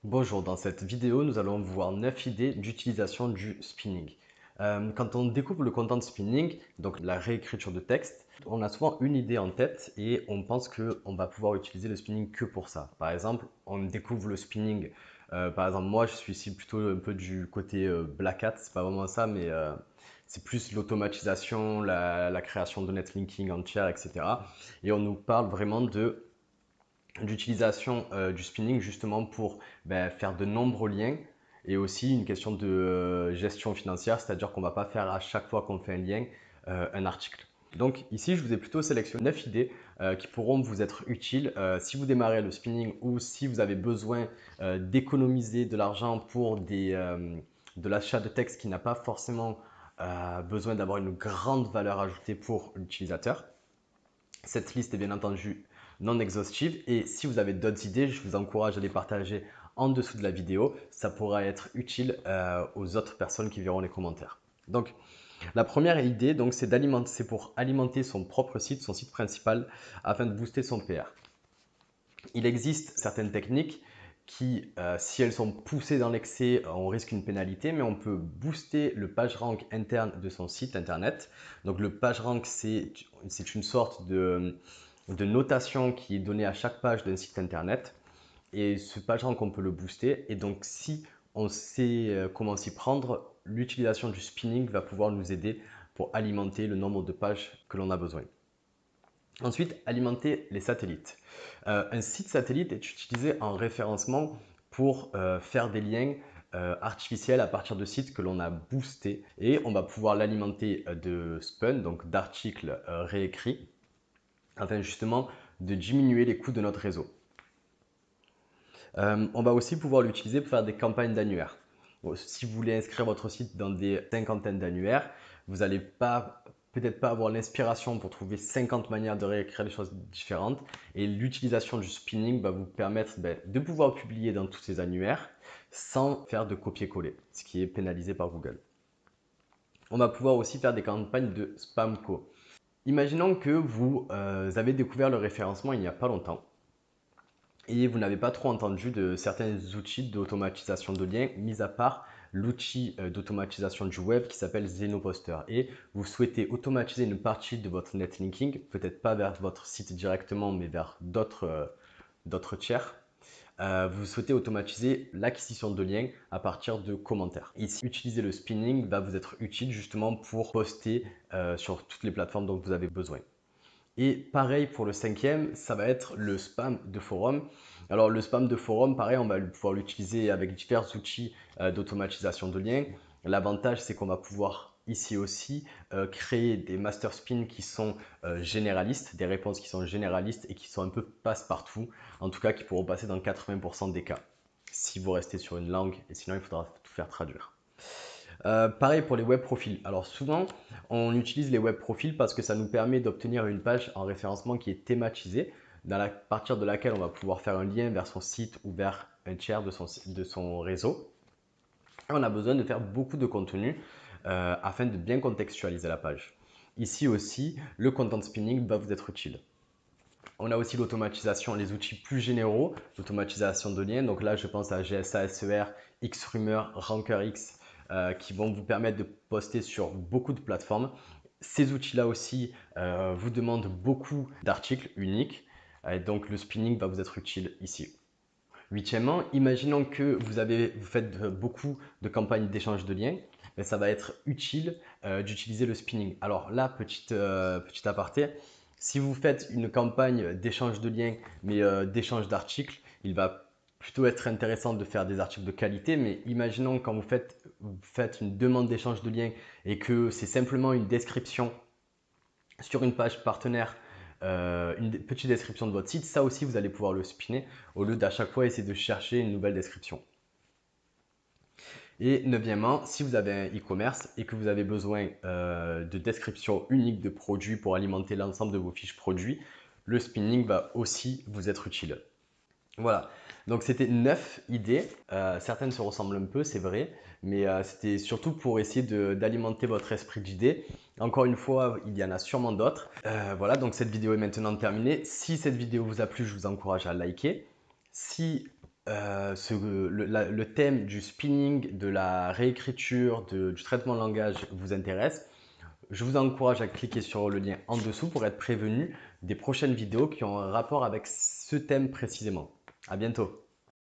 Bonjour, dans cette vidéo, nous allons voir 9 idées d'utilisation du spinning. Quand on découvre le content spinning, donc la réécriture de texte, on a souvent une idée en tête et on pense qu'on va pouvoir utiliser le spinning que pour ça. Par exemple, on découvre le spinning. Par exemple, moi, je suis ici plutôt un peu du côté Black Hat, c'est pas vraiment ça, mais c'est plus l'automatisation, la création de netlinking entière, etc. Et on nous parle vraiment d'utilisation du spinning justement pour faire de nombreux liens et aussi une question de gestion financière, c'est-à-dire qu'on ne va pas faire à chaque fois qu'on fait un lien un article. Donc ici, je vous ai plutôt sélectionné 9 idées qui pourront vous être utiles si vous démarrez le spinning ou si vous avez besoin d'économiser de l'argent pour de l'achat de texte qui n'a pas forcément besoin d'avoir une grande valeur ajoutée pour l'utilisateur. Cette liste est bien entendu non exhaustive et si vous avez d'autres idées, je vous encourage à les partager en dessous de la vidéo. Ça pourra être utile aux autres personnes qui verront les commentaires. Donc, la première idée, c'est pour alimenter son propre site, son site principal, afin de booster son PR. Il existe certaines techniques qui, si elles sont poussées dans l'excès, on risque une pénalité, mais on peut booster le PageRank interne de son site internet. Donc le PageRank, c'est une sorte de notation qui est donnée à chaque page d'un site internet. Et ce PageRank, on peut le booster. Et donc si on sait comment s'y prendre, l'utilisation du spinning va pouvoir nous aider pour alimenter le nombre de pages que l'on a besoin. Ensuite, alimenter les satellites. Un site satellite est utilisé en référencement pour faire des liens artificiels à partir de sites que l'on a boostés et on va pouvoir l'alimenter de spun, donc d'articles réécrits, afin justement de diminuer les coûts de notre réseau. On va aussi pouvoir l'utiliser pour faire des campagnes d'annuaires. Si vous voulez inscrire votre site dans des cinquantaines d'annuaires, vous n'allez peut-être pas avoir l'inspiration pour trouver 50 manières de réécrire les choses différentes. Et l'utilisation du spinning va vous permettre de pouvoir publier dans tous ces annuaires sans faire de copier-coller, ce qui est pénalisé par Google. On va pouvoir aussi faire des campagnes de spamco. Imaginons que vous avez découvert le référencement il n'y a pas longtemps et vous n'avez pas trop entendu de certains outils d'automatisation de liens, mis à part l'outil d'automatisation du web qui s'appelle Zenoposter. Et vous souhaitez automatiser une partie de votre netlinking, peut-être pas vers votre site directement, mais vers d'autres tiers. Vous souhaitez automatiser l'acquisition de liens à partir de commentaires. Ici, utiliser le spinning va vous être utile justement pour poster sur toutes les plateformes dont vous avez besoin. Et pareil pour le cinquième, ça va être le spam de forum. Alors le spam de forum, pareil, on va pouvoir l'utiliser avec divers outils d'automatisation de liens. L'avantage, c'est qu'on va pouvoir ici aussi créer des master spins qui sont généralistes, des réponses qui sont généralistes et qui sont un peu passe-partout, en tout cas qui pourront passer dans 80% des cas, si vous restez sur une langue, et sinon il faudra tout faire traduire. Pareil pour les web profils. Alors souvent, on utilise les web profils parce que ça nous permet d'obtenir une page en référencement qui est thématisée, à partir de laquelle on va pouvoir faire un lien vers son site ou vers un tiers de son réseau. Et on a besoin de faire beaucoup de contenu afin de bien contextualiser la page. Ici aussi, le content spinning va vous être utile. On a aussi l'automatisation, les outils plus généraux, l'automatisation de liens. Donc là, je pense à GSA, SER, XRumor, RankerX, qui vont vous permettre de poster sur beaucoup de plateformes. Ces outils-là aussi vous demandent beaucoup d'articles uniques. Donc le spinning va vous être utile ici. Huitièmement, imaginons que vous faites beaucoup de campagnes d'échange de liens, mais ça va être utile d'utiliser le spinning. Alors là, petit aparté, si vous faites une campagne d'échange de liens, mais d'échange d'articles, il va plutôt être intéressant de faire des articles de qualité, mais imaginons quand vous faites une demande d'échange de liens et que c'est simplement une description sur une page partenaire, une petite description de votre site, ça aussi vous allez pouvoir le spinner au lieu d'à chaque fois essayer de chercher une nouvelle description. Et neuvièmement, si vous avez un e-commerce et que vous avez besoin de description unique de produits pour alimenter l'ensemble de vos fiches produits, le spinning va aussi vous être utile. Voilà, donc c'était 9 idées. Certaines se ressemblent un peu, c'est vrai, mais c'était surtout pour essayer d'alimenter votre esprit d'idées. Encore une fois, il y en a sûrement d'autres. Voilà, donc cette vidéo est maintenant terminée. Si cette vidéo vous a plu, je vous encourage à liker. Si le thème du spinning, de la réécriture, du traitement de langage vous intéresse, je vous encourage à cliquer sur le lien en dessous pour être prévenu des prochaines vidéos qui ont un rapport avec ce thème précisément. À bientôt!